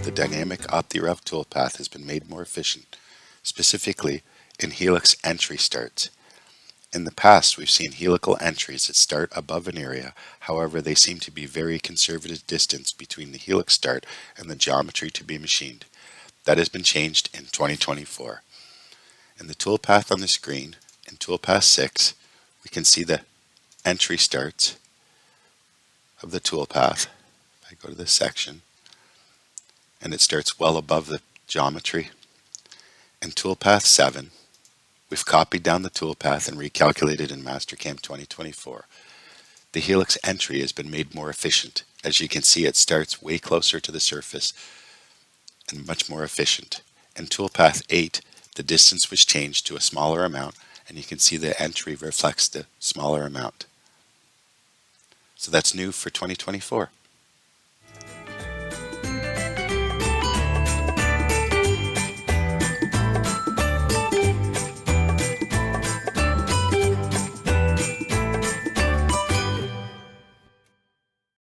the Dynamic OptiRough toolpath has been made more efficient, specifically in helix entry starts. In the past, we've seen helical entries that start above an area, however they seem to be very conservative distance between the helix start and the geometry to be machined. That has been changed in 2024. In the toolpath on the screen, in toolpath 6, we can see the entry starts of the toolpath. If I go to this section, and it starts well above the geometry. In toolpath 7, we've copied down the toolpath and recalculated in Mastercam 2024. The helix entry has been made more efficient. As you can see, it starts way closer to the surface and much more efficient. In toolpath 8, the distance was changed to a smaller amount, and you can see the entry reflects the smaller amount. So that's new for 2024.